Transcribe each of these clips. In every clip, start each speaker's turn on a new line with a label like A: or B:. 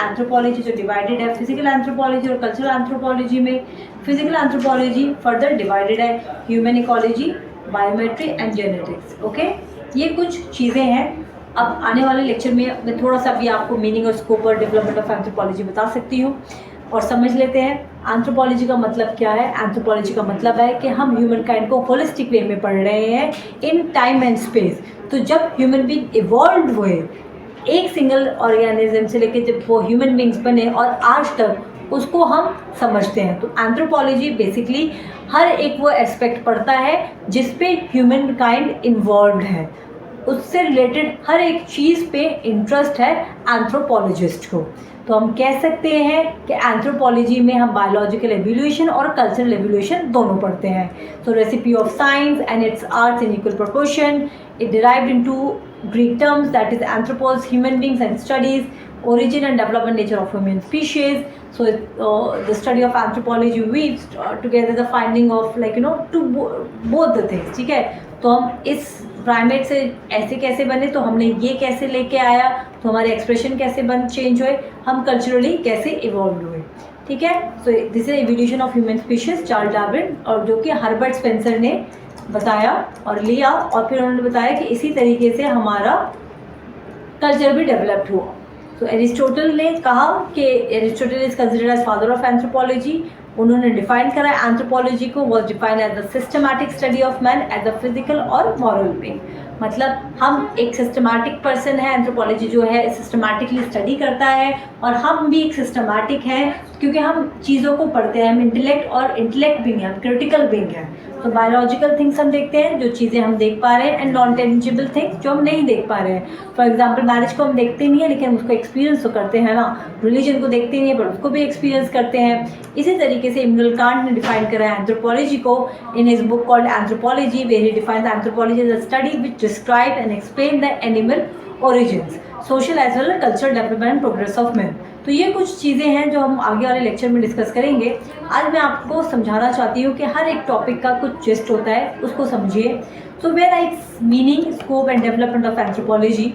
A: Anthropology जो divided है physical anthropology और कल्चरल एंथ्रोपोलॉजी में। फिजिकल एंथ्रोपोलॉजी फर्दर डिवाइडेड है human ecology, biometry and genetics. Okay, ये कुछ चीज़ें हैं। अब आने वाले लेक्चर में मैं थोड़ा सा भी आपको मीनिंग और स्कोप और डेवलपमेंट ऑफ एंथ्रोपोलॉजी बता सकती हूँ। और समझ लेते हैं एंथ्रोपोलॉजी का मतलब क्या है। एंथ्रोपोलॉजी का मतलब है कि हम ह्यूमन काइंड को होलिस्टिक वे में पढ़ रहे हैं इन टाइम एंड स्पेस। तो जब ह्यूमन बींग इवॉल्व हुए एक सिंगल ऑर्गेनिज्म से लेकर जब वो ह्यूमन बींग्स बने और आज तक उसको हम समझते हैं। तो एंथ्रोपोलॉजी बेसिकली हर एक वो एस्पेक्ट पढ़ता है जिस पे ह्यूमन काइंड इन्वॉल्व है, उससे रिलेटेड हर एक चीज़ पे इंटरेस्ट है एंथ्रोपोलॉजिस्ट को। तो हम कह सकते हैं कि एंथ्रोपोलॉजी में हम बायोलॉजिकल एवोल्यूशन और कल्चरल एवोल्यूशन दोनों पढ़ते हैं। तो recipe of science and it's arts in equal proportion, it derived into Greek terms, that is anthropos, human beings, and studies origin and development nature of human species. So the study of anthropology weaves together the finding of both the things. ठीक है, तो हम इस primate से ऐसे कैसे बने, तो हमने ये कैसे लेके आया, तो हमारे एक्सप्रेशन कैसे चेंज हुए, हम कल्चरली कैसे इवॉल्व हुए। ठीक है, so this is evolution of human species, Charles Darwin, और जो कि हर्बर्ट स्पेंसर ने बताया और लिया, और फिर उन्होंने बताया कि इसी तरीके से हमारा कल्चर भी डेवलप्ड हुआ। तो एरिस्टोटल ने कहा कि Aristotle is considered as father of anthropology. उन्होंने डिफाइन करा एंथ्रोपोलॉजी को, was define as the systematic study of man as the physical और मॉरल बीइंग। मतलब हम एक सिस्टमैटिक पर्सन है, एंथ्रोपोलॉजी जो है सिस्टमैटिकली स्टडी करता है, और हम भी एक सिस्टमैटिक हैं क्योंकि हम चीज़ों को पढ़ते हैं, हम इंटेलेक्ट बीइंग हैं, क्रिटिकल बीइंग हैं। तो बायोलॉजिकल थिंग्स हम देखते हैं, जो चीज़ें हम देख पा रहे हैं, एंड नॉन टेंजिबल थिंग्स जो हम नहीं देख पा रहे हैं। फॉर एग्जांपल मैरिज को हम देखते नहीं है लेकिन हम उसको एक्सपीरियंस तो करते हैं ना। रिलीजन को देखते नहीं है पर उसको भी एक्सपीरियंस करते हैं। इसी तरीके से इमनुअल कांट ने डिफाइन करा है एंथ्रोपोलॉजी को in his book called anthropology, where he defines anthropology as a study which describe and explain the animal origins, social as well as cultural development and progress of man. तो ये कुछ चीज़ें हैं जो हम आगे वाले लेक्चर में डिस्कस करेंगे। आज मैं आपको समझाना चाहती हूँ कि हर एक टॉपिक का कुछ जिस्ट होता है, उसको समझिए। तो where its meaning, scope and development of anthropology,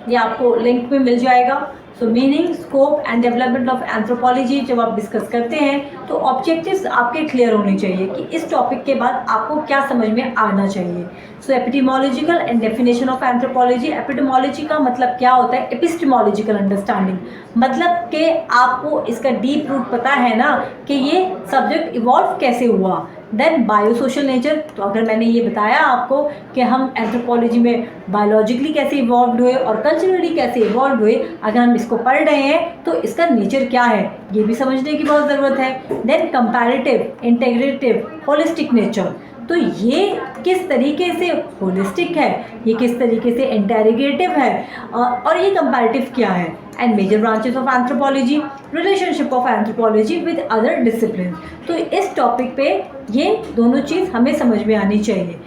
A: ये आपको लिंक में मिल जाएगा। So meaning, scope and development of anthropology जब आप डिस्कस करते हैं तो ऑब्जेक्टिव्स आपके क्लियर होने चाहिए कि इस टॉपिक के बाद आपको क्या समझ में आना चाहिए। So epidemiological and definition of anthropology. Epidemiology का मतलब क्या होता है? एपिस्टेमोलॉजिकल अंडरस्टैंडिंग, मतलब कि आपको इसका डीप रूट पता है ना कि ये सब्जेक्ट इवॉल्व कैसे हुआ। देन बायोसोशल नेचर, तो अगर मैंने ये बताया आपको कि हम एंथ्रोपोलॉजी में बायोलॉजिकली कैसे इवॉल्व हुए और कल्चरली कैसे इवॉल्व हुए, अगर हम इसको पढ़ रहे हैं तो इसका नेचर क्या है ये भी समझने की बहुत ज़रूरत है। Then comparative, integrative, holistic nature, तो ये किस तरीके से होलिस्टिक है, ये किस तरीके से इंटेग्रेटिव है, और ये कंपैरेटिव क्या है। And major branches of anthropology, relationship of anthropology with other discipline. तो इस टॉपिक पे ये दोनों चीज़ हमें समझ में आनी चाहिए।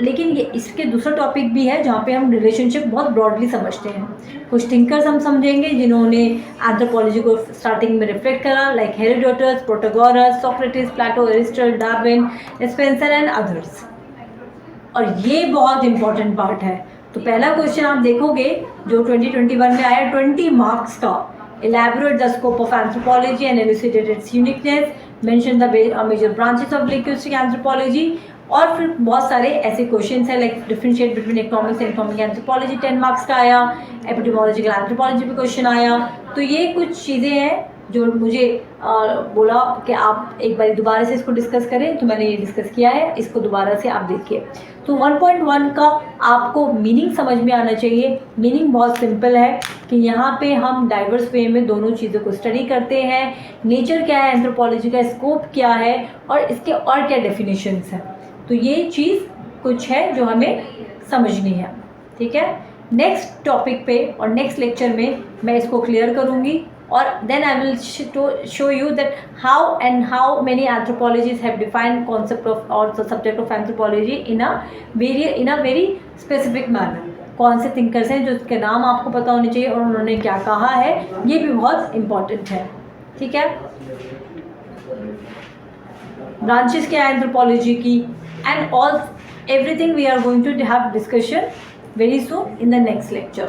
A: लेकिन ये इसके दूसरा टॉपिक भी है जहाँ पे हम रिलेशनशिप बहुत ब्रॉडली समझते हैं। कुछ थिंकर्स हम समझेंगे जिन्होंने एंथ्रोपोलॉजी को स्टार्टिंग में रिफ्लेक्ट करा, like Herodotus, Protagoras, Socrates, Plato, Aristotle, Darwin, Spencer and others. और ये बहुत इंपॉर्टेंट पार्ट है। तो पहला क्वेश्चन आप देखोगे जो 2021 में आया 20 मार्क्स का, elaborate the scope of anthropology and elucidate its uniqueness, mention the major branches of linguistic anthropology, और फिर बहुत सारे ऐसे क्वेश्चंस हैं like differentiate between economics and economic anthropology 10 marks का आया, एपिडेमोलॉजिकल एंथ्रोपोलॉजी पे क्वेश्चन आया। तो ये कुछ चीज़ें हैं जो मुझे बोला कि आप एक बार दोबारा से इसको डिस्कस करें, तो मैंने ये डिस्कस किया है, इसको दोबारा से आप देखिए। तो 1.1 का आपको मीनिंग समझ में आना चाहिए। मीनिंग बहुत सिंपल है कि यहाँ पे हम डाइवर्स वे में दोनों चीज़ों को स्टडी करते हैं। नेचर क्या है एंथ्रोपोलॉजी का, स्कोप क्या है, और इसके और क्या डेफिनेशंस हैं। तो ये चीज़ कुछ है जो हमें समझनी है। ठीक है, नेक्स्ट टॉपिक पे और नेक्स्ट लेक्चर में मैं इसको क्लियर करूँगी, और then I will show you that how many anthropologists have defined concept of or the subject of anthropology in a very specific manner। कौन से थिंकर्स हैं जो उसके नाम आपको पता होने चाहिए और उन्होंने क्या कहा है, ये भी बहुत इम्पॉर्टेंट है। ठीक है, ब्रांचेस क्या है एंथ्रोपोलॉजी की, and all everything we are going to have discussion very soon in the next lecture।